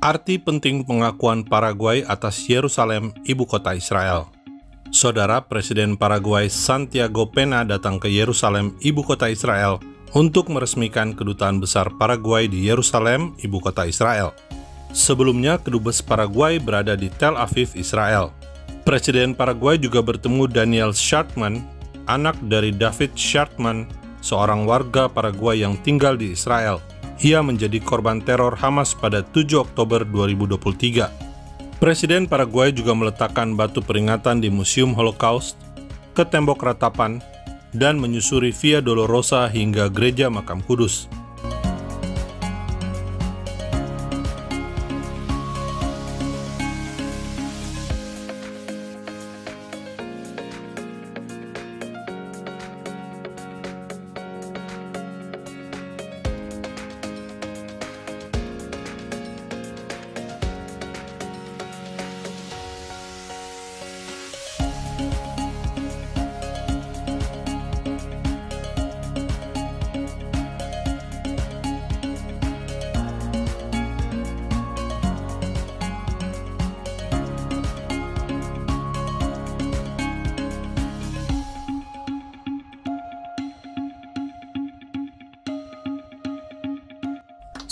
Arti penting pengakuan Paraguay atas Yerusalem, Ibukota Israel. Saudara Presiden Paraguay Santiago Peña datang ke Yerusalem, Ibukota Israel, untuk meresmikan kedutaan besar Paraguay di Yerusalem, Ibukota Israel. Sebelumnya, kedubes Paraguay berada di Tel Aviv, Israel. Presiden Paraguay juga bertemu Daniel Shartman, anak dari David Shartman, seorang warga Paraguay yang tinggal di Israel. Ia menjadi korban teror Hamas pada 7 Oktober 2023. Presiden Paraguay juga meletakkan batu peringatan di Museum Holocaust, ke tembok ratapan, dan menyusuri Via Dolorosa hingga Gereja Makam Kudus.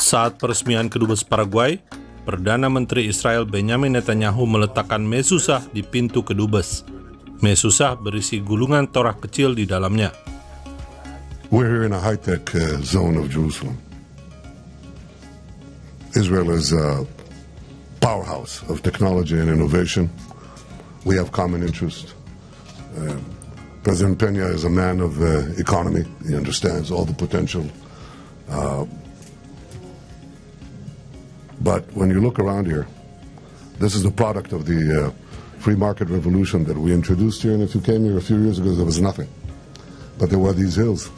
Saat peresmian kedubes Paraguay, Perdana Menteri Israel Benjamin Netanyahu meletakkan mezuzah di pintu kedubes. Mezuzah berisi gulungan Torah kecil di dalamnya. We're here in a high-tech zone of Jerusalem. Israel is a powerhouse of technology and innovation. We have common interest. President Peña is a man of economy. He understands all the potential. But when you look around here, this is the product of the free market revolution that we introduced here. And if you came here a few years ago, there was nothing. But there were these hills.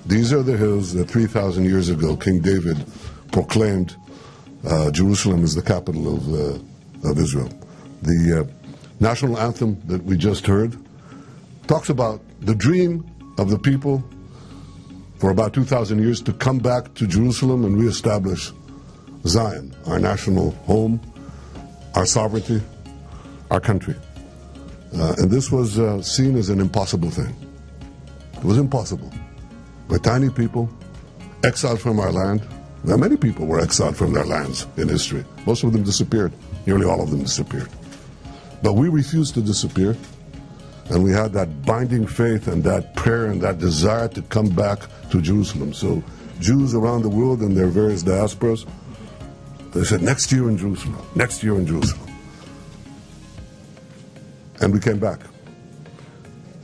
These are the hills that 3,000 years ago King David proclaimed Jerusalem is the capital of Israel. The national anthem that we just heard talks about the dream of the people for about 2,000 years to come back to Jerusalem and reestablish Zion, our national home, our sovereignty, our country. And this was seen as an impossible thing. It was impossible. We're tiny people, exiled from our land. Now, many people were exiled from their lands in history. Most of them disappeared. Nearly all of them disappeared. But we refused to disappear. And we had that binding faith and that prayer and that desire to come back to Jerusalem. So Jews around the world and their various diasporas, they said, next year in Jerusalem, next year in Jerusalem. And we came back.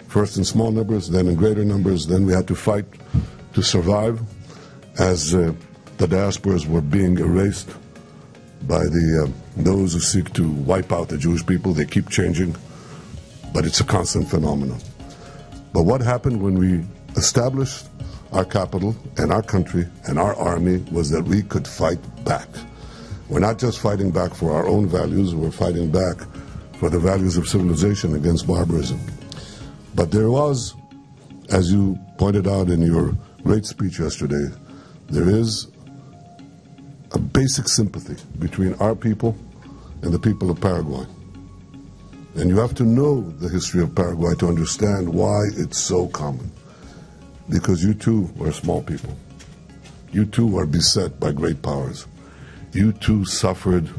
First in small numbers, then in greater numbers. Then we had to fight to survive as the diasporas were being erased by those who seek to wipe out the Jewish people. They keep changing, but it's a constant phenomenon. But what happened when we established our capital and our country and our army was that we could fight back. We're not just fighting back for our own values, we're fighting back for the values of civilization against barbarism. But there was, as you pointed out in your great speech yesterday, there is a basic sympathy between our people and the people of Paraguay. And you have to know the history of Paraguay to understand why it's so common. Because you too are small people. You too are beset by great powers. You too suffered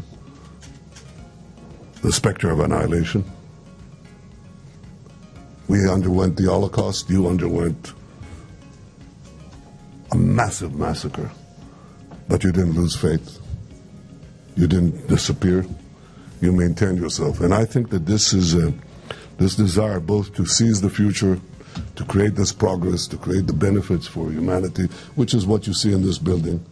the specter of annihilation. We underwent the Holocaust. You underwent a massive massacre. But you didn't lose faith. You didn't disappear. You maintained yourself. And I think that this is this desire both to seize the future, to create this progress, to create the benefits for humanity, which is what you see in this building,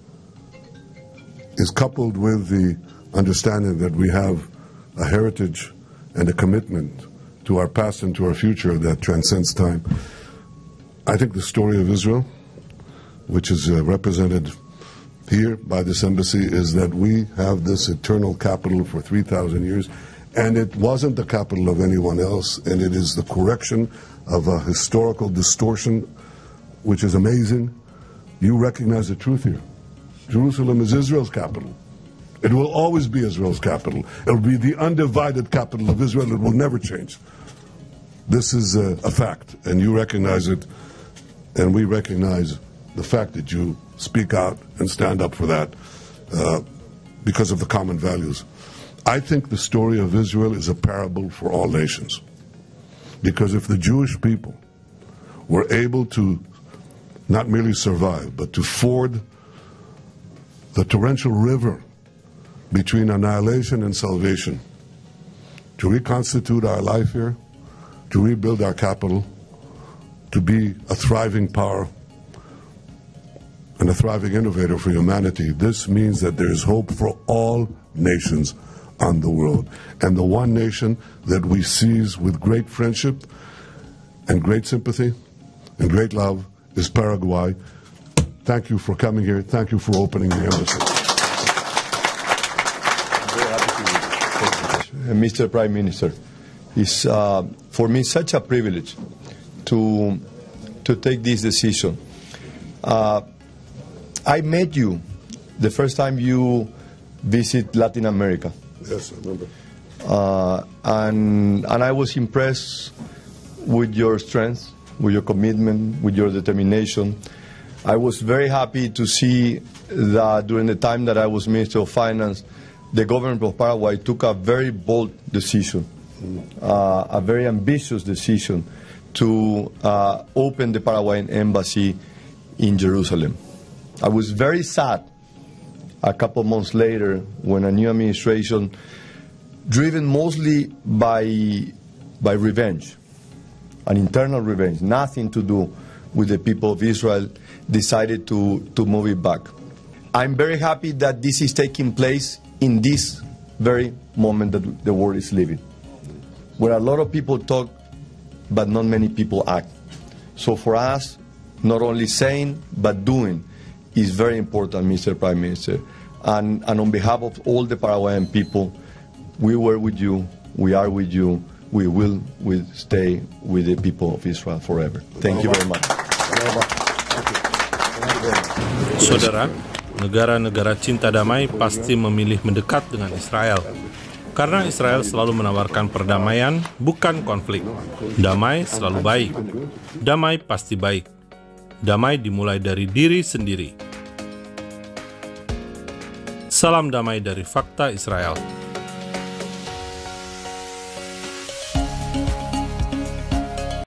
is coupled with the understanding that we have a heritage and a commitment to our past and to our future that transcends time. I think the story of Israel, which is represented here by this embassy, is that we have this eternal capital for 3,000 years, and it wasn't the capital of anyone else, and it is the correction of a historical distortion, which is amazing. You recognize the truth here. Jerusalem is Israel's capital. It will always be Israel's capital. It will be the undivided capital of Israel. It will never change. This is a fact, and you recognize it, and we recognize the fact that you speak out and stand up for that because of the common values. I think the story of Israel is a parable for all nations. Because if the Jewish people were able to not merely survive, but to ford the torrential river between annihilation and salvation, to reconstitute our life here, to rebuild our capital, to be a thriving power and a thriving innovator for humanity, this means that there is hope for all nations on the world. And the one nation that we seize with great friendship and great sympathy and great love is Paraguay. Thank you for coming here. Thank you for opening the embassy. Mr. Prime Minister, it's for me such a privilege to take this decision. I met you the first time you visit Latin America. Yes, I remember. And I was impressed with your strength, with your commitment, with your determination. I was very happy to see that during the time that I was Minister of Finance, the government of Paraguay took a very bold decision, a very ambitious decision to open the Paraguayan embassy in Jerusalem. I was very sad a couple of months later when a new administration, driven mostly by revenge, an internal revenge, nothing to do with the people of Israel, decided to move it back. I'm very happy that this is taking place in this very moment that the world is living, where a lot of people talk, but not many people act. So for us, not only saying, but doing is very important, Mr. Prime Minister. And on behalf of all the Paraguayan people, we were with you, we are with you, we will stay with the people of Israel forever. Thank you very much. Saudara, negara-negara cinta damai pasti memilih mendekat dengan Israel. Karena Israel selalu menawarkan perdamaian, bukan konflik. Damai selalu baik. Damai pasti baik. Damai dimulai dari diri sendiri. Salam damai dari Fakta Israel.